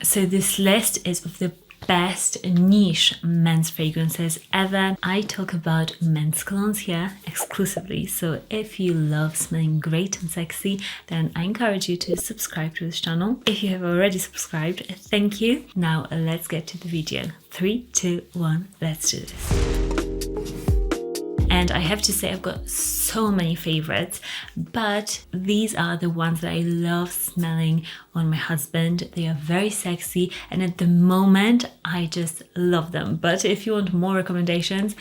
So this list is of the best niche men's fragrances ever. I talk about men's colognes here exclusively, so if you love smelling great and sexy, then I encourage you to subscribe to this channel. If you have already subscribed, thank you. Now let's get to the video. 3, 2, 1, let's do this. And I have to say I've got so many favorites, but these are the ones that I love smelling on my husband. They are very sexy, and at the moment I just love them. But if you want more recommendations,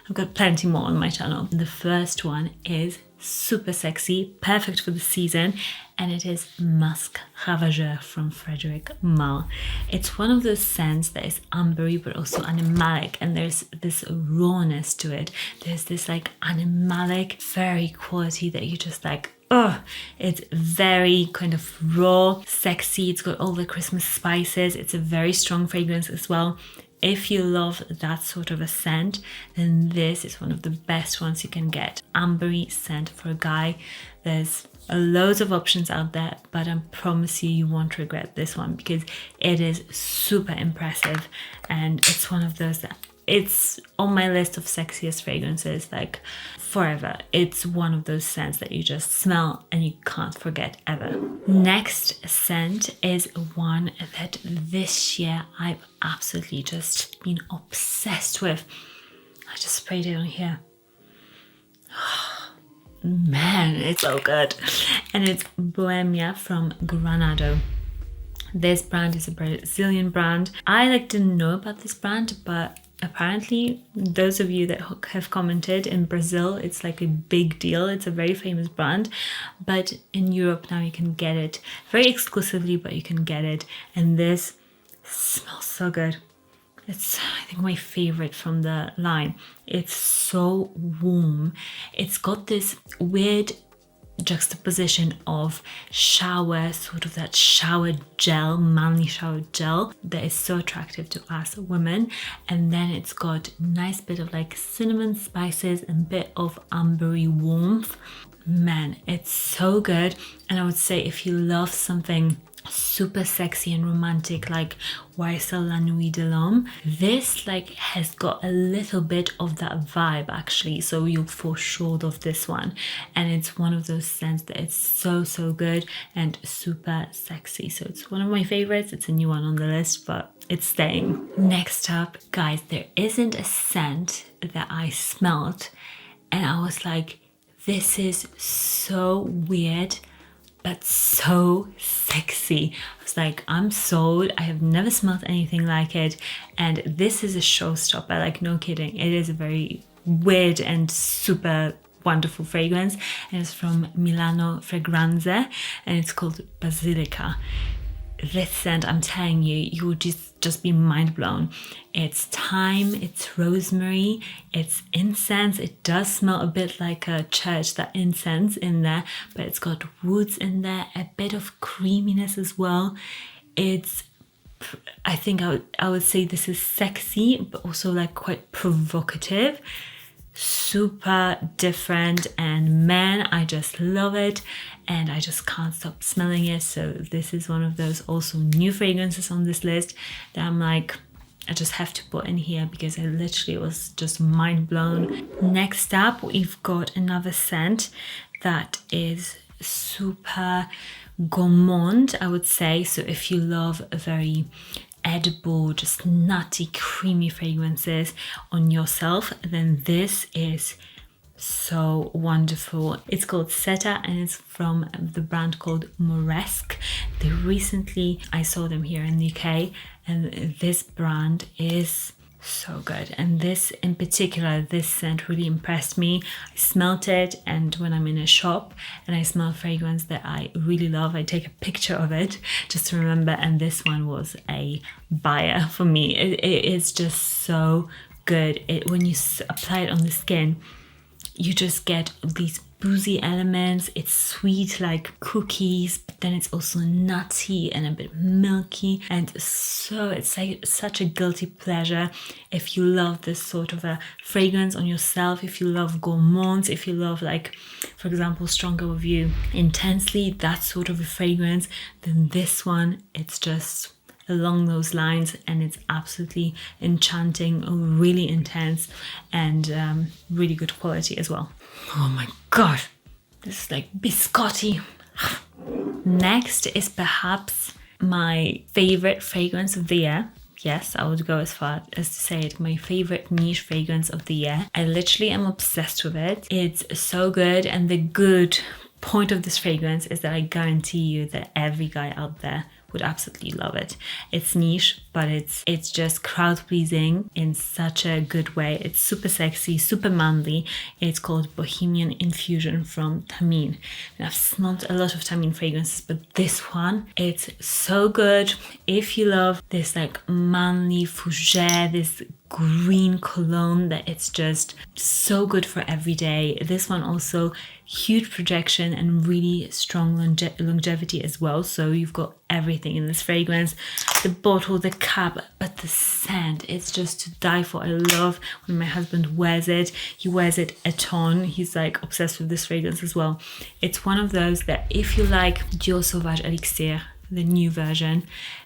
I've got plenty more on my channel. The first one is super sexy, perfect for the season, and it is Musk Kjar from Frederic Malle. It's one of those scents that is ambery but also animalic, and there's this rawness to it. There's this like animalic fairy quality that you just like, oh, it's very kind of raw, sexy. It's got all the Christmas spices. It's a very strong fragrance as well. If you love that sort of a scent, then this is one of the best ones you can get. Ambery scent for a guy. There's loads of options out there, but I promise you, you won't regret this one because it is super impressive, and it's one of those that it's on my list of sexiest fragrances like forever. It's one of those scents that you just smell and you can't forget ever. Next scent is one that this year I've absolutely just been obsessed with. I just sprayed it on here. Man, it's so good. And it's Bohemia from Granado. This brand is a Brazilian brand. I didn't know about this brand, but apparently those of you that have commented in Brazil, it's like a big deal. It's a very famous brand, but in Europe now you can get it very exclusively, but you can get it, and this smells so good. It's, I think, my favorite from the line. It's so warm. It's got this weird juxtaposition of shower, sort of that shower gel, manly shower gel that is so attractive to us women, and then it's got a nice bit of like cinnamon spices and bit of ambery warmth. Man, it's so good. And I would say if you love something super sexy and romantic like YSL La Nuit de l'Homme, this like has got a little bit of that vibe actually, so you'll fall short of this one. And it's one of those scents that it's so good and super sexy, so it's one of my favorites. It's a new one on the list, but it's staying. Next up, guys, there isn't a scent that I smelled and I was like, this is so weird but so sexy. I was like, I'm sold. I have never smelled anything like it, and this is a showstopper, like no kidding. It is a very weird and super wonderful fragrance, and it's from Milano Fragranze, and it's called Basilica. This scent, I'm telling you, you would just be mind blown. It's thyme, it's rosemary, it's incense. It does smell a bit like a church, that incense in there, but it's got woods in there, a bit of creaminess as well. It's, I think I would say this is sexy, but also like quite provocative. Super different, and man, I just love it and I just can't stop smelling it. So this is one of those also new fragrances on this list that I'm like, I just have to put in here because I literally was just mind blown. Next up, we've got another scent that is super gourmand, I would say. So if you love a very edible, just nutty, creamy fragrances on yourself, then this is so wonderful. It's called Seta and it's from the brand called Moresque. I saw them here in the UK, and this brand is so good. And this in particular, this scent really impressed me. I smelt it, and when I'm in a shop and I smell fragrance that I really love, I take a picture of it just to remember, and this one was a buyer for me. It is just so good. When you apply it on the skin, you just get these boozy elements. It's sweet like cookies, but then it's also nutty and a bit milky, and so it's like such a guilty pleasure if you love this sort of a fragrance on yourself. If you love gourmands, if you love, like, for example, Stronger With You intensely, that sort of a fragrance, then this one, it's just along those lines, and it's absolutely enchanting, really intense, and really good quality as well. Oh my gosh, this is like biscotti. Next is perhaps my favorite fragrance of the year. Yes, I would go as far as to say it, my favorite niche fragrance of the year. I literally am obsessed with it. It's so good, and the good point of this fragrance is that I guarantee you that every guy out there would absolutely love it. It's niche, but it's just crowd pleasing in such a good way. It's super sexy, super manly. It's called Bohemian Infusion from Thameen. And I've smelled a lot of Thameen fragrances, but this one, it's so good. If you love this like manly fougere, this green cologne, that it's just so good for every day. This one also huge projection and really strong longevity as well. So you've got everything in this fragrance, the bottle, the cap, but the scent, it's just to die for. I love when my husband wears it. He wears it a ton. He's like obsessed with this fragrance as well. It's one of those that if you like Dior Sauvage Elixir, the new version,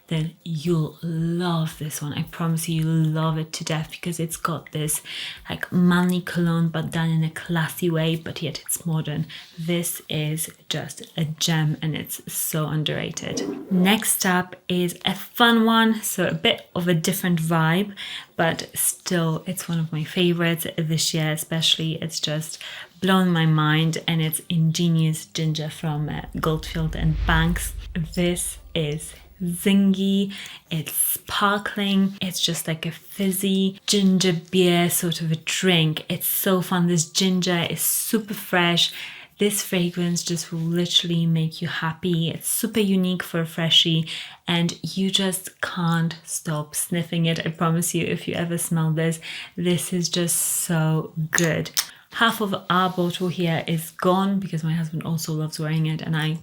then you'll love this one. I promise you, you'll love it to death, because it's got this like manly cologne but done in a classy way, but yet it's modern. This is just a gem, and it's so underrated. Next up is a fun one, so a bit of a different vibe, but still it's one of my favorites this year especially. It's just blown my mind, and it's Ingenious Ginger from Goldfield&Banks. This is zingy, it's sparkling, it's just like a fizzy ginger beer sort of a drink. It's so fun. This ginger is super fresh. This fragrance just will literally make you happy. It's super unique for a freshie, and you just can't stop sniffing it. I promise you, if you ever smell this, this is just so good. Half of our bottle here is gone because my husband also loves wearing it, and I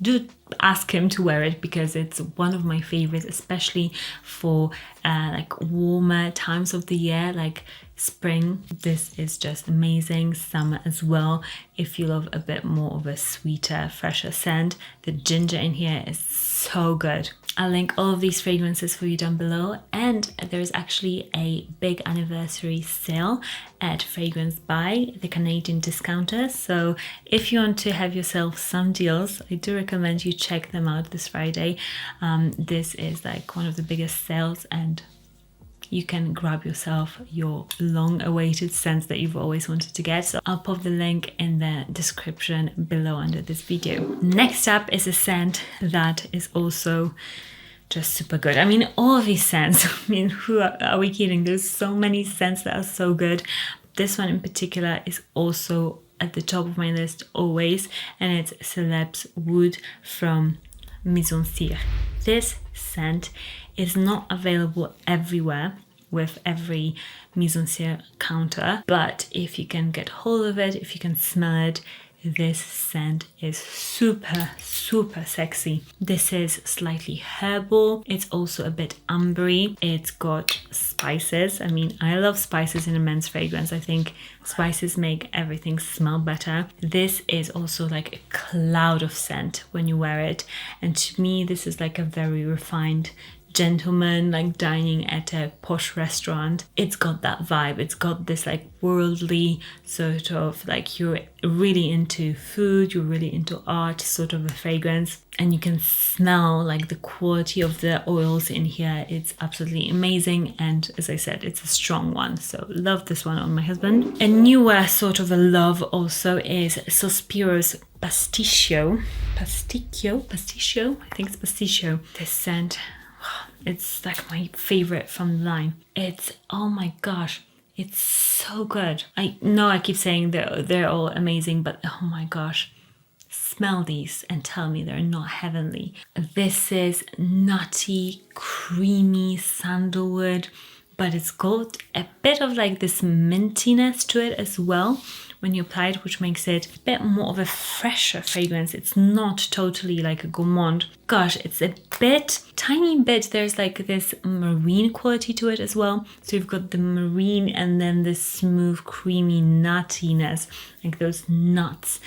do ask him to wear it because it's one of my favorites, especially for like warmer times of the year, like spring. This is just amazing. Summer as well, if you love a bit more of a sweeter, fresher scent. The ginger in here is so good. I'll link all of these fragrances for you down below, and there is actually a big anniversary sale at Fragrance Buy, the Canadian discounter. So if you want to have yourself some deals, I do recommend you check them out this Friday. This is like one of the biggest sales, and you can grab yourself your long-awaited scents that you've always wanted to get. So I'll pop the link in the description below under this video. Next up is a scent that is also just super good. I mean, all of these scents, I mean, who are we kidding? There's so many scents that are so good. This one in particular is also at the top of my list always, and it's CPS Wood from Mizensir. This scent is not available everywhere with every Mizensir counter, but if you can get hold of it, if you can smell it, this scent is super, super sexy. This is slightly herbal. It's also a bit ambery. It's got spices. I mean, I love spices in a men's fragrance. I think spices make everything smell better. This is also like a cloud of scent when you wear it. And to me, this is like a very refined gentleman, like dining at a posh restaurant. It's got that vibe. It's got this like worldly sort of like, you're really into food, you're really into art sort of a fragrance, and you can smell like the quality of the oils in here. It's absolutely amazing, and as I said, it's a strong one, so love this one on my husband. A newer sort of a love also is Sospiro's Pastio, I think it's Pastio. This scent, it's like my favorite from the line. It's, oh my gosh, it's so good. I know I keep saying they're all amazing, but oh my gosh, smell these and tell me they're not heavenly. This is nutty, creamy sandalwood, but it's got a bit of like this mintiness to it as well when you apply it, which makes it a bit more of a fresher fragrance. It's not totally like a gourmand. Gosh, it's a bit, tiny bit, there's like this marine quality to it as well. So you've got the marine and then the smooth, creamy nuttiness, like those nuts.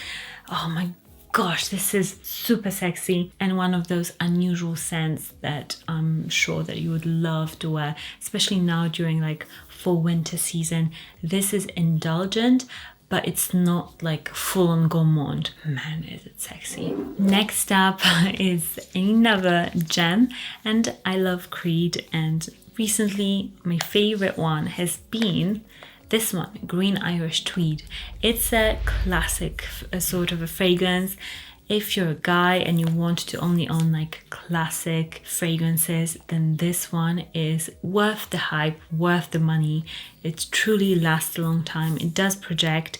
Oh my gosh, this is super sexy and one of those unusual scents that I'm sure that you would love to wear, especially now during like fall winter season. This is indulgent, but it's not like full-on gourmand. Man, is it sexy. Next up is another gem, and I love Creed, and recently my favorite one has been this one, Green Irish Tweed. It's a classic sort of a fragrance. If you're a guy and you want to only own like classic fragrances, then this one is worth the hype, worth the money. It truly lasts a long time. It does project,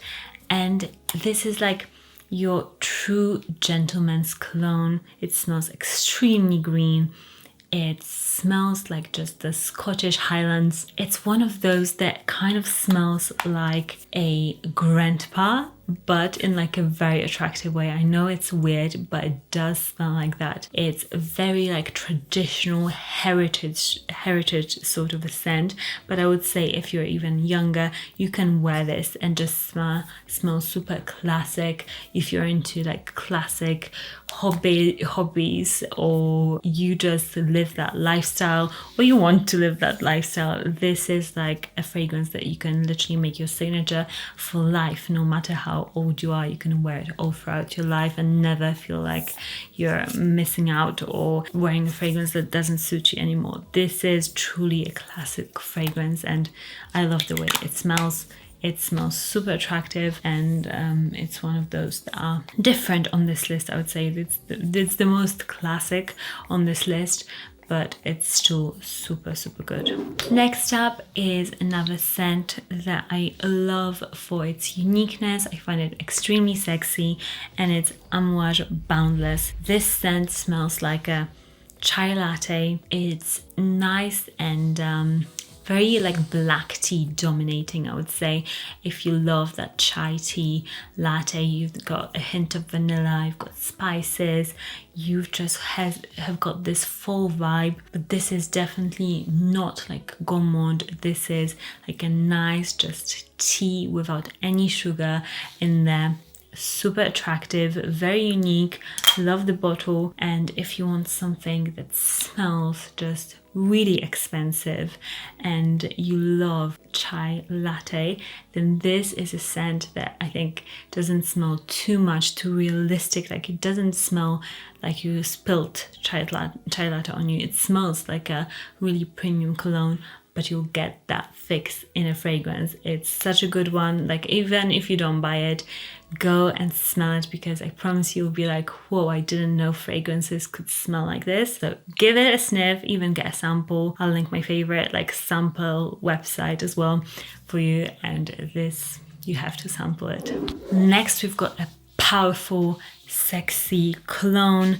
and this is like your true gentleman's cologne. It smells extremely green. It smells like just the Scottish Highlands. It's one of those that kind of smells like a grandpa, but in like a very attractive way. I know it's weird, but it does smell like that. It's very like traditional heritage sort of a scent. But I would say if you're even younger, you can wear this and just smell super classic. If you're into like classic hobbies, or you just live that lifestyle, or you want to live that lifestyle, this is like a fragrance that you can literally make your signature for life. No matter how old you are, you can wear it all throughout your life and never feel like you're missing out or wearing a fragrance that doesn't suit you anymore. This is truly a classic fragrance, and I love the way it smells. It smells super attractive, and it's one of those that are different on this list. I would say it's the most classic on this list, but it's still super good. Next up is another scent that I love for its uniqueness. I find it extremely sexy, and it's Amouage Boundless. This scent smells like a chai latte. It's nice and very like black tea dominating, I would say. If you love that chai tea latte, you've got a hint of vanilla, you've got spices, you've just have got this full vibe. But this is definitely not like gourmand. This is like a nice just tea without any sugar in there. Super attractive, very unique. Love the bottle. And if you want something that smells just really expensive and you love chai latte, then this is a scent that I think doesn't smell too much, too realistic. Like, it doesn't smell like you spilt chai latte on you. It smells like a really premium cologne, but you'll get that fix in a fragrance. It's such a good one. Like, even if you don't buy it, go and smell it, because I promise you'll be like, whoa, I didn't know fragrances could smell like this. So give it a sniff, even get a sample. I'll link my favorite like sample website as well for you, and this, you have to sample it. Next, we've got a powerful, sexy cologne.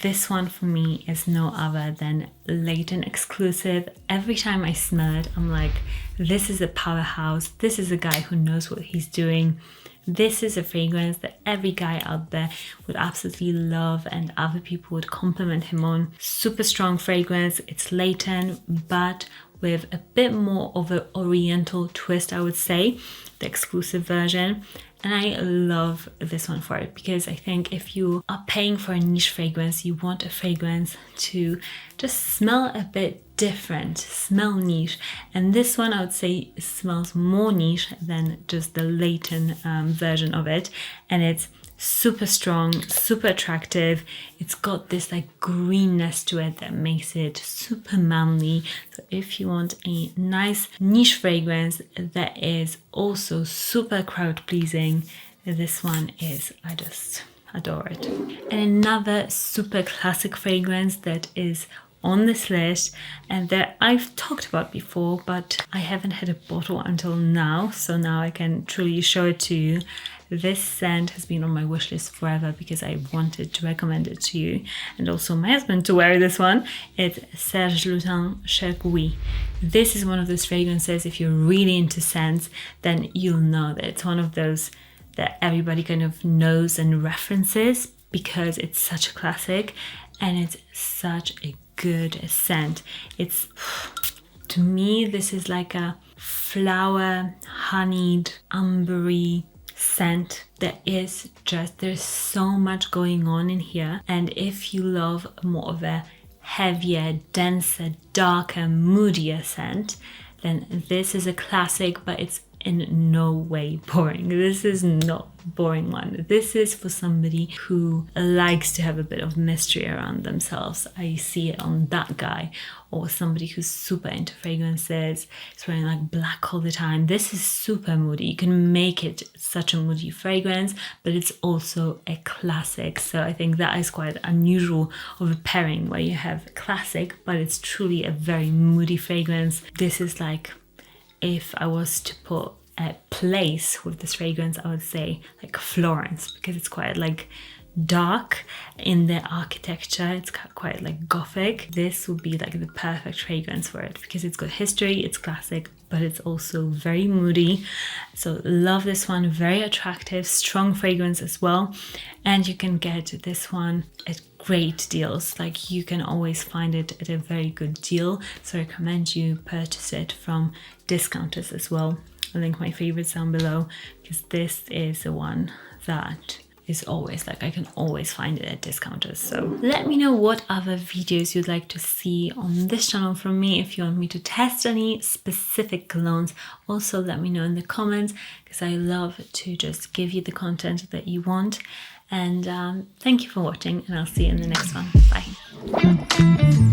This one for me is no other than Leighton exclusive. Every time I smell it, I'm like, this is a powerhouse. This is a guy who knows what he's doing. This is a fragrance that every guy out there would absolutely love, and other people would compliment him on. Super strong fragrance. It's Leighton, but with a bit more of an oriental twist, I would say, the exclusive version. And I love this one for it, because I think if you are paying for a niche fragrance, you want a fragrance to just smell a bit different, smell niche. And this one, I would say, smells more niche than just the Leighton version of it. And it's super strong, super attractive. It's got this like greenness to it that makes it super manly. So if you want a nice niche fragrance that is also super crowd pleasing, this one is, I just adore it. And another super classic fragrance that is on this list, and that I've talked about before, but I haven't had a bottle until now, so now I can truly show it to you. This scent has been on my wish list forever because I wanted to recommend it to you, and also my husband to wear this one. It's Serge Lutens Chergui. This is one of those fragrances, if you're really into scents, then you'll know that it's one of those that everybody kind of knows and references, because it's such a classic and it's such a good scent. It's, to me, this is like a flower, honeyed, ambery, scent. There's so much going on in here, and if you love more of a heavier, denser, darker, moodier scent, then this is a classic, but it's in no way boring. This is not a boring one. This is for somebody who likes to have a bit of mystery around themselves. I see it on that guy, or somebody who's super into fragrances, is wearing like black all the time. This is super moody. You can make it such a moody fragrance, but it's also a classic. So I think that is quite unusual of a pairing where you have classic, but it's truly a very moody fragrance. This is like, if I was to put a place with this fragrance, I would say like Florence, because it's quite like dark in the architecture. It's quite like gothic. This would be like the perfect fragrance for it, because it's got history, it's classic, but it's also very moody. So love this one. Very attractive, strong fragrance as well. And you can get this one at great deals. Like, you can always find it at a very good deal. So I recommend you purchase it from discounters as well. I'll link my favorites down below, because this is the one that is always like, I can always find it at discounters. So let me know what other videos you'd like to see on this channel from me. If you want me to test any specific colognes, also let me know in the comments, because I love to just give you the content that you want. And thank you for watching, and I'll see you in the next one. Bye.